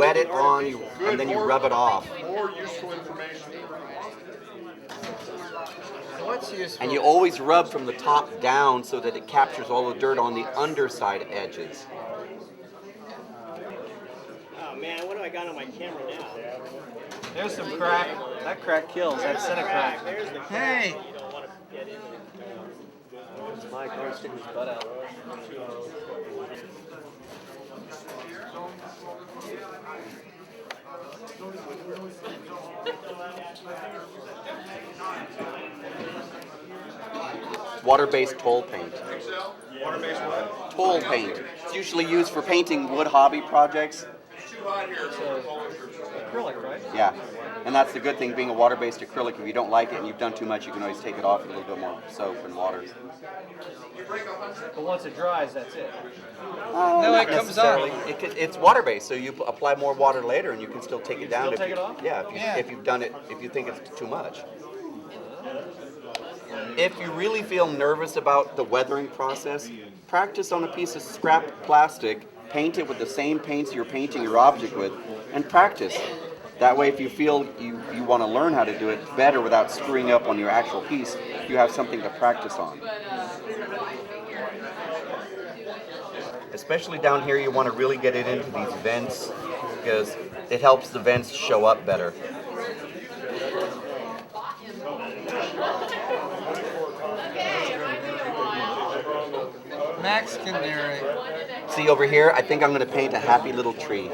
wet it on, and then you rub it off. More useful information. What's useful? And you always rub from the top down so that it captures all the dirt on the underside edges. Oh man, what do I got on my camera now? There's some crack. That crack kills. That's center crack. There's the crack. Hey! You don't want to get into. It's Mike always sticking his butt out. Water-based toll paint. Water-based what? Toll paint. It's usually used for painting wood hobby projects. It's too hot here, so Acrylic, right? Yeah. And that's the good thing, being a water-based acrylic. If you don't like it and you've done too much, you can always take it off with a little bit more soap and water. But once it dries, that's it. No, it comes off. It's water-based, so you apply more water later, and you can still take it down. still if take you, it off? Yeah, if you've done it, if you think it's too much. If you really feel nervous about the weathering process, practice on a piece of scrap plastic, paint it with the same paints you're painting your object with, and practice. That way, if you feel you want to learn how to do it better without screwing up on your actual piece, you have something to practice on. Especially down here, you want to really get it into these vents because it helps the vents show up better. Max can narrate. See over here, I think I'm going to paint a happy little tree.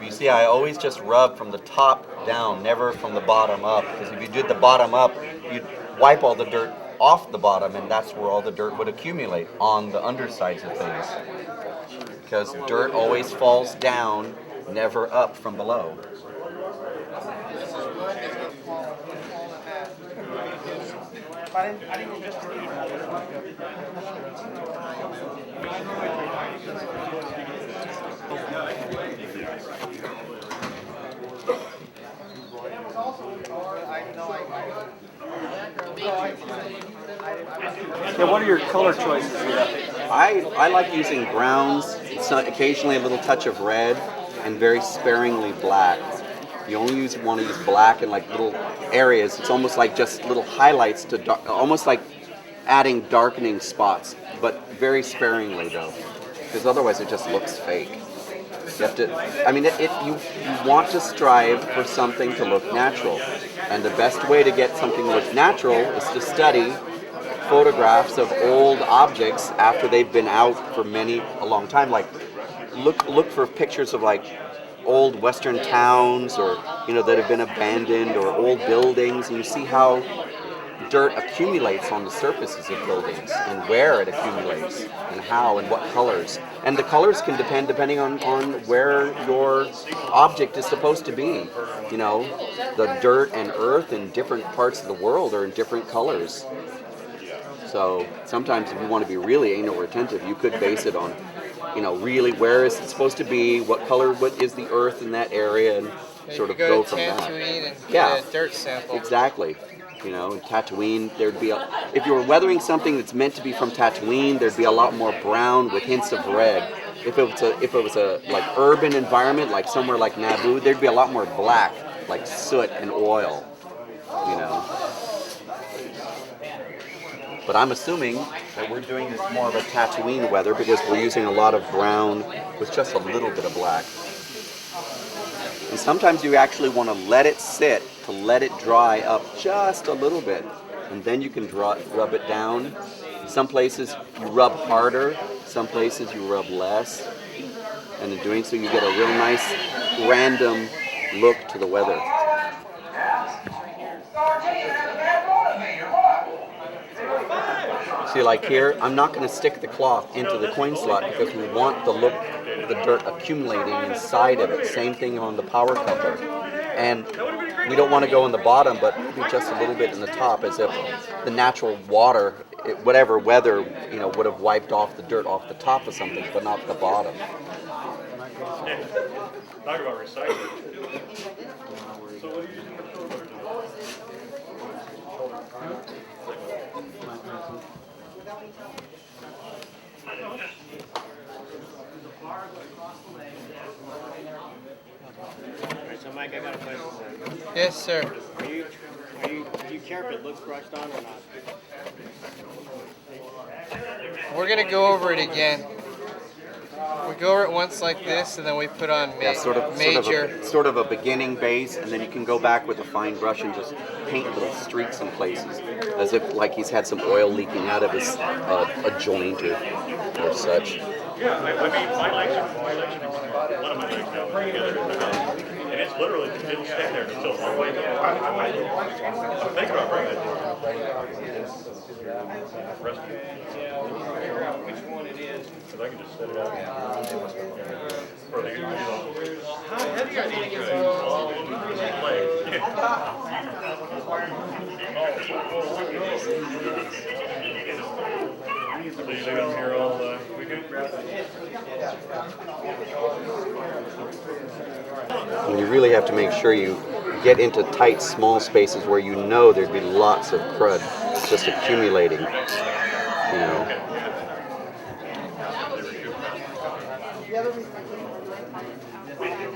You see, I always just rub from the top down, never from the bottom up, because if you did the bottom up, you'd wipe all the dirt off the bottom, and that's where all the dirt would accumulate, on the undersides of things. Because dirt always falls down, never up from below. Yeah, what are your color choices here? I like using browns, occasionally a little touch of red, and very sparingly black. You only want to use black in like little areas. It's almost like just little highlights to almost like adding darkening spots, but very sparingly though, because otherwise it just looks fake. You have to, I mean, you want to strive for something to look natural, and the best way to get something to look natural is to study photographs of old objects after they've been out for a long time. Like look for pictures of like old western towns, or that have been abandoned, or old buildings, and you see how dirt accumulates on the surfaces of buildings, and where it accumulates, and how, and what colors. And the colors can depending on where your object is supposed to be. The dirt and earth in different parts of the world are in different colors. So sometimes if you want to be really anal retentive, you could base it on, really where is it supposed to be, what is the earth in that area, and sort of go from that. Tatooine and get a dirt sample. Exactly. In Tatooine, there'd be if you were weathering something that's meant to be from Tatooine, there'd be a lot more brown with hints of red. If it was a like urban environment, like somewhere like Naboo, there'd be a lot more black, like soot and oil. But I'm assuming that we're doing this more of a Tatooine weather because we're using a lot of brown with just a little bit of black. And sometimes you actually want to let it sit, to let it dry up just a little bit. And then you can rub it down. Some places you rub harder, some places you rub less. And in doing so you get a real nice random look to the weather. See, like here, I'm not going to stick the cloth into the coin slot because we want the dirt accumulating inside of it. Same thing on the power coupler. And we don't want to go in the bottom, but maybe just a little bit in the top, as if the natural water, whatever weather, would have wiped off the dirt off the top of something, but not the bottom. Talk about recycling. So what are you using the filter to? Mike, I got a question, sir. Yes, sir. Do you care if it looks brushed on or not? We're gonna go over it again. We go over it once like this, and then we put on Yeah, major. sort of a beginning base, and then you can go back with a fine brush and just paint little streaks in places, as if like he's had some oil leaking out of his a joint or such. Yeah, I mean, my legs are one of my legs now put together in the house, and it's literally it didn't stand there until one way down. I'm thinking about bringing it. Rest of it. Figure out which one it is. Because I can just set it out. Or they can how heavy are these legs? So you leave them here all weekend? And you really have to make sure you get into tight, small spaces where you know there'd be lots of crud just accumulating. You know.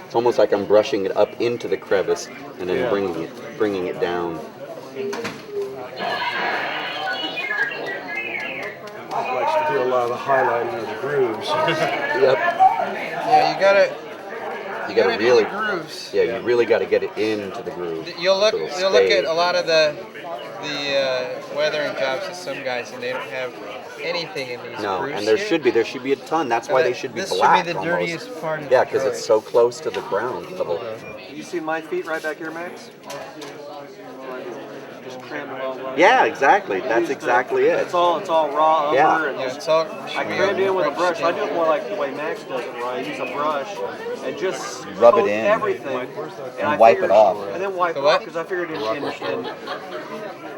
It's almost like I'm brushing it up into the crevice and then bringing it down. Likes to do a lot of the highlighting of the grooves. Yep. Yeah, you gotta do really, the grooves. yeah, you really got to get it into the groove. You'll look so it'll at stay. a lot of the weathering jobs of some guys, and they don't have anything in these No, grooves and there here. should be a ton. That's why they should be this black. should be the almost. dirtiest part of Yeah, the because it's so close to the ground level. You see my feet right back here, Max? Just crammed it all right. Yeah, exactly. That's exactly it. It's all raw umber Yeah. and Yeah, just it's all I crammed it in with a brush. I do it more like the way Max does it, where I use a brush and just Rub it coat in. everything And I wipe it figured- off. And then wipe The it what? off because I figured in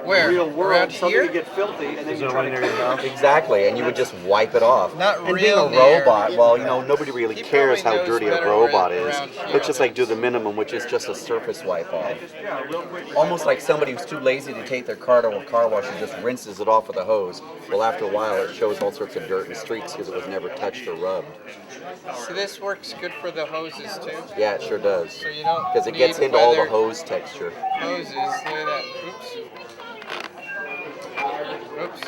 Where? real world Around something here? to get filthy and then Is you there try one to near your house? Exactly, and you would just wipe it off. Not and being real a near. robot, well, you know, nobody really He cares how probably knows dirty a better robot where- is. around here. Let's just like do the minimum, which is just a surface wipe off. Almost like somebody who's too lazy to take their car to a car wash and just rinses it off with a hose. Well, after a while, it shows all sorts of dirt and streaks because it was never touched or rubbed. So this works good for the hoses too. Yeah, it sure does. So you don't Because it gets need into all the weathered hose texture. hoses. Look at that. Oops. Oops.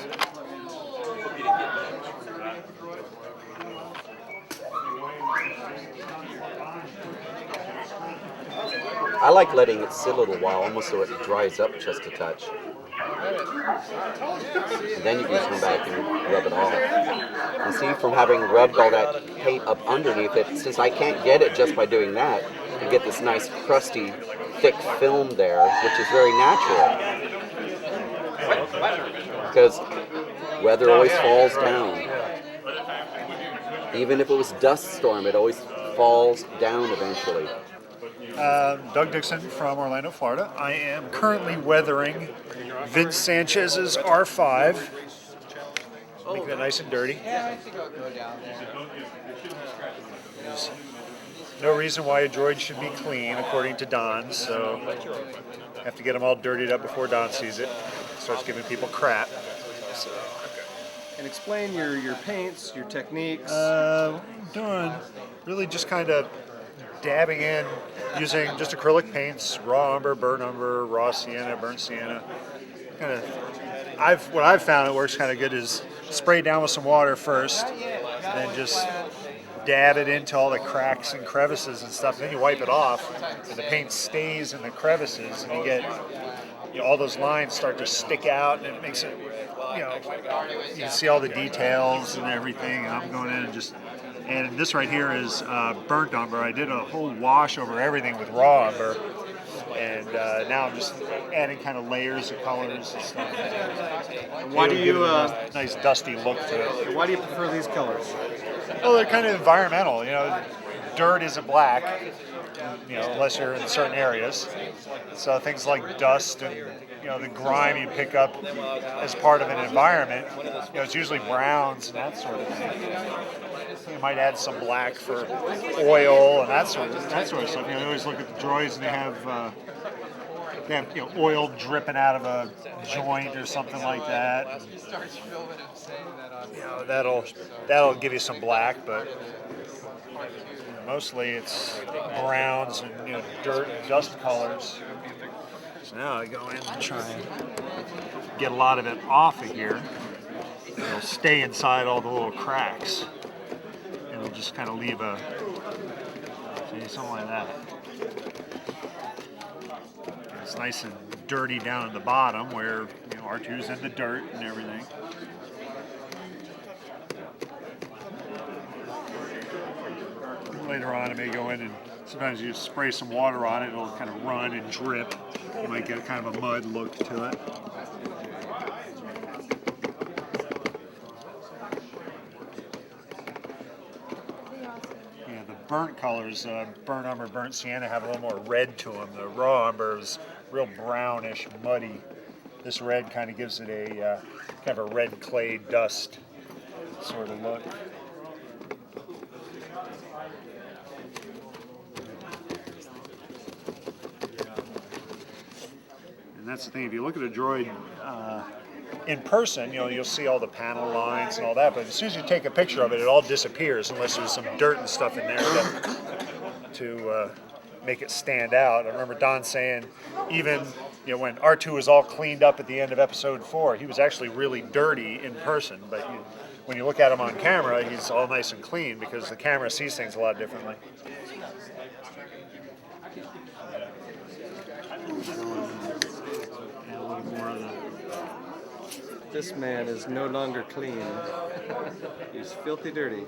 I like letting it sit a little while, almost so it dries up just a touch. And then you can come back and rub it off. And see, from having rubbed all that paint up underneath it, since I can't get it just by doing that, you get this nice crusty, thick film there, which is very natural. Because weather always falls down. Even if it was dust storm, it always falls down eventually. Doug Dixon from Orlando, Florida. I am currently weathering Vince Sanchez's R5. Making it nice and dirty. Yeah, I think I'll go down there. There's no reason why a droid should be clean, according to Don, so have to get them all dirtied up before Don sees it. Starts giving people crap. So, and explain your paints, your techniques. what I'm doing, really just kind of dabbing in using just acrylic paints, raw umber, raw sienna, burnt sienna. Kind of, what I've found it works kind of good is spray down with some water first, then just dab it into all the cracks and crevices and stuff. Then you wipe it off, and the paint stays in the crevices, and you get all those lines start to stick out, and it makes it, you can see all the details and everything. And I'm going in and just. And this right here is burnt umber. I did a whole wash over everything with raw umber. And now I'm just adding kind of layers of colors and stuff. Why do you nice dusty look to it. why do you prefer these colors? Well, they're kind of environmental. Dirt isn't black, unless you're in certain areas. So things like dust and the grime you pick up as part of an environment, it's usually browns and that sort of thing. You might add some black for oil and that sort of stuff. You always look at the droids and they have they have oil dripping out of a joint or something like that. He starts filming him saying that on That'll give you some black, but mostly it's browns and dirt and dust colors. So now I go in and try and get a lot of it off of here. It'll stay inside all the little cracks. It'll just kind of leave a, see, something like that. It's nice and dirty down at the bottom where R2's in the dirt and everything. Later on, I may go in and sometimes you spray some water on it, it'll kind of run and drip. You might get kind of a mud look to it. Yeah, the burnt colors, burnt umber, burnt sienna, have a little more red to them. The raw umber is real brownish, muddy. This red kind of gives it a kind of a red clay dust sort of look. And that's the thing, if you look at a droid in person, you'll see all the panel lines and all that, but as soon as you take a picture of it, it all disappears unless there's some dirt and stuff in there to make it stand out. I remember Don saying, even when R2 was all cleaned up at the end of episode 4, he was actually really dirty in person, but when you look at him on camera, he's all nice and clean because the camera sees things a lot differently. This man is no longer clean. He's filthy dirty.